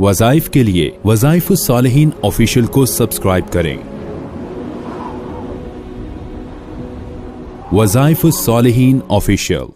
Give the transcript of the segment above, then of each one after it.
वज़ाइफ के लिए वज़ाइफ़ुस्सालिहीन ऑफिशियल को सब्सक्राइब करें। वज़ाइफ़ुस्सालिहीन ऑफिशियल।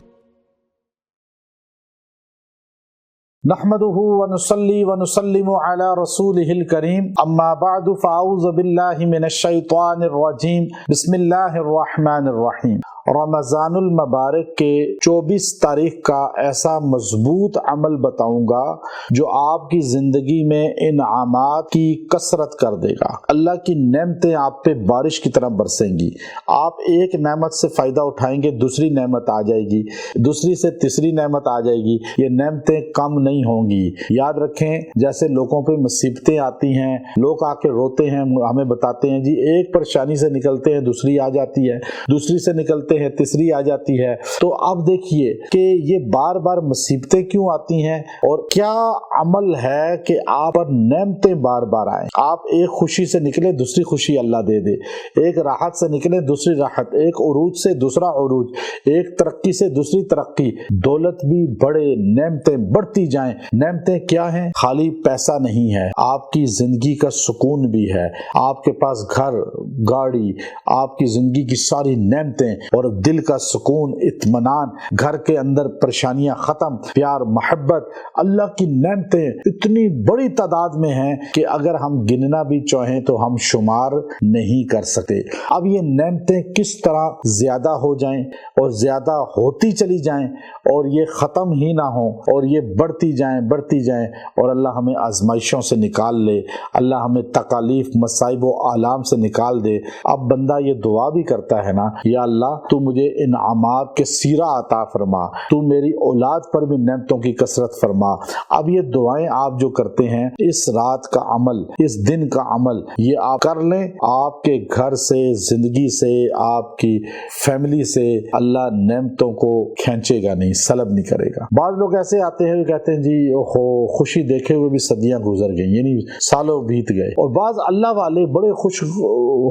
नहमदुहु व नुसल्ली व नुसल्लिमु अला रसूलिहिल करीम, अम्मा बअदु फ़अऊज़ु बिल्लाहि मिनश शैतानिर रजीम, बिस्मिल्लाहिर रहमानिर रहीम। रमज़ानुल मुबारक के 24 तारीख का ऐसा मजबूत अमल बताऊंगा जो आपकी जिंदगी में इनामात की कसरत कर देगा। अल्लाह की नेमतें आप पे बारिश की तरह बरसेंगी। आप एक नेमत से फायदा उठाएंगे, दूसरी नेमत आ जाएगी, दूसरी से तीसरी नेमत आ जाएगी। ये नेमतें कम नहीं होंगी। याद रखें, जैसे लोगों पे मुसीबतें आती हैं, लोग आके रोते हैं, हमें बताते हैं जी एक परेशानी से निकलते हैं दूसरी आ जाती है, दूसरी से निकलते हैं तीसरी आ जाती है। तो अब देखिए कि ये बार बार मुसीबतें क्यों आती हैं और क्या अमल है कि आप पर नेमतें बार बार आए। आप एक खुशी से निकले दूसरी खुशी अल्लाह दे दे, एक राहत से निकले दूसरी राहत, एक उरूज से दूसरा उरूज, एक तरक्की से दूसरी तरक्की, दौलत भी बढ़े, नेमतें बढ़ती जाएं। नेमतें क्या हैं? खाली पैसा नहीं है, आपकी जिंदगी का सुकून भी है, आपके पास घर गाड़ी, आपकी जिंदगी की सारी नेमतें और दिल का सुकून, इत्मीनान, घर के अंदर परेशानियां खत्म, प्यार मोहब्बत। अल्लाह की नेमतें इतनी बड़ी तादाद में हैं कि अगर हम गिनना भी चाहें तो हम शुमार नहीं कर सकते। अब ये नेमतें किस तरह ज्यादा हो जाएं और ज्यादा होती चली जाएं और ये खत्म ही ना हो और ये बढ़ती जाएं और अल्लाह हमें आजमाइशों से निकाल ले, अल्लाह हमें तकालीफ मसाइब व आलाम से निकाल दे। अब बंदा ये दुआ भी करता है ना, या अल्लाह तू मुझे इनामात के सीरा अता फरमा, तू मेरी औलाद पर भी नेमतों की कसरत फरमा। अब ये दुआएं आप जो करते हैं, इस रात का अमल, इस दिन का अमल, ये आप कर लें, आपके घर से, जिंदगी से, आपकी फैमिली से अल्लाह नेमतों को खींचेगा नहीं, सलब नहीं करेगा। बाद लोग ऐसे आते हैं, कहते हैं जी ओहो खुशी देखे हुए भी सदियां गुजर गई, यानी सालों बीत गए। और बाद अल्लाह वाले बड़े खुश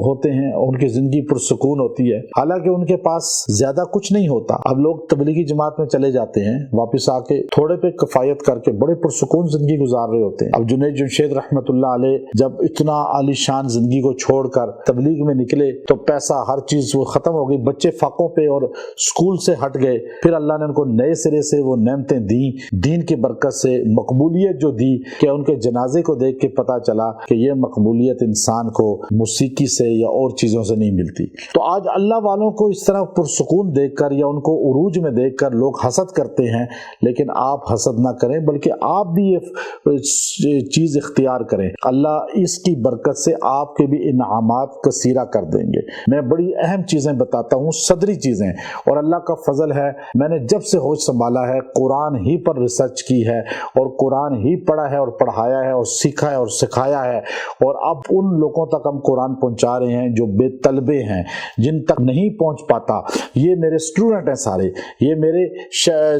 होते हैं, उनकी जिंदगी पुरसुकून होती है, हालांकि उनके पास ज्यादा कुछ नहीं होता। अब लोग तबलीगी जमात में चले जाते हैं, वापस आके थोड़े पे किफायत करके बड़े पुरसुकून जिंदगी गुजार रहे होते हैं। अब जुनैद जमशेद रहमतुल्लाह अलैह जब इतना आलीशान जिंदगी को छोड़कर तबलीग में निकले तो पैसा हर चीज वो खत्म हो गई, बच्चे फाकों पे और स्कूल से हट गए। फिर अल्लाह ने उनको नए सिरे से वो नेमतें दी, दीन की बरकत से मकबूलियत जो दी कि उनके जनाजे को देख के पता चला कि ये मकबूलियत इंसान को मौसीकी से या और चीजों से नहीं मिलती। तो आज अल्लाह वालों को इस तरह पुरसुकून देखकर या उनको उरूज में देखकर लोग हसद करते हैं, लेकिन आप हसद ना करें, बल्कि आप भी ये चीज इख्तियार करें। अल्लाह इसकी बरकत से आपके भी इनामात कसीरा कर देंगे। मैं बड़ी अहम चीजें बताता हूँ, सदरी चीजें, और अल्लाह का फजल है, मैंने जब से होश संभाला है कुरान ही पर रिसर्च की है और कुरान ही पढ़ा है और पढ़ाया है और सीखा है और सिखाया है। और अब उन लोगों तक हम कुरान पहुंचा रहे हैं जो बेतलबे हैं, जिन तक नहीं पहुंच पाता। ये मेरे स्टूडेंट हैं सारे, ये मेरे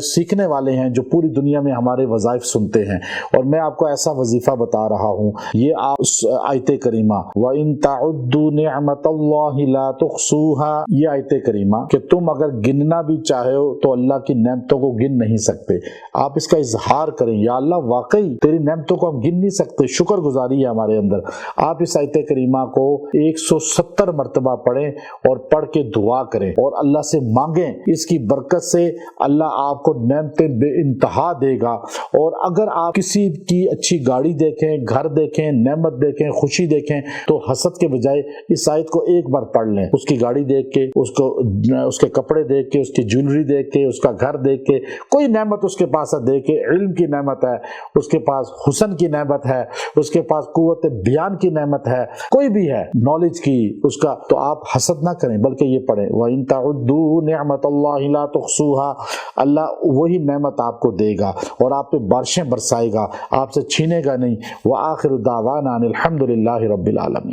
सीखने वाले हैं जो पूरी दुनिया में हमारे वज़ाइफ सुनते हैं। और मैं आपको ऐसा वजीफा बता रहा हूँ, ये आप आयत करीमा व इन तउद्दू निअमतल्लाहि ला तुहसूहा, ये आयत करीमा कि तुम अगर गिनना भी चाहे हो तो अल्लाह की नेमतों को गिन नहीं सकते। आप इसका इजहार करें, या अल्लाह वाकई तेरी नेमतों को हम गिन नहीं सकते, शुक्र गुजारी है हमारे अंदर। आप इस आयत करीमा को 170 मरतबा पढ़ें और पढ़ के दुआ करें और अल्लाह से मांगें। इसकी बरकत से अल्लाह आपको नेमतें बेइंतहा देगा। और अगर आप किसी की अच्छी गाड़ी देखें, घर देखें, नेमत देखें, खुशी देखें, तो हसद के बजाय इस आयत को एक बार पढ़ लें। उसकी गाड़ी देख के, उसको उसके कपड़े देख के, उसकी ज्वेलरी देख के, उसका घर देख के, कोई नेमत उसके पास है देख के, इल्म की नेमत है उसके पास, हुस्न की नेमत है उसके पास, कुव्वत बयान की नेमत है, कोई भी है, नॉलेज की उसका, तो आप हसद ना करें बल्कि ये पढ़ें व इन तउद्दू निअमतल्लाहि ला तुहसूहा। अल्लाह वही नेमत आपको देगा और आप पे बारिशें बरसाएगा, आपसे छीनेगा नहीं। व आखिरु दावाना अनिल हम्दुलिल्लाहि रब्बिल आलमीन।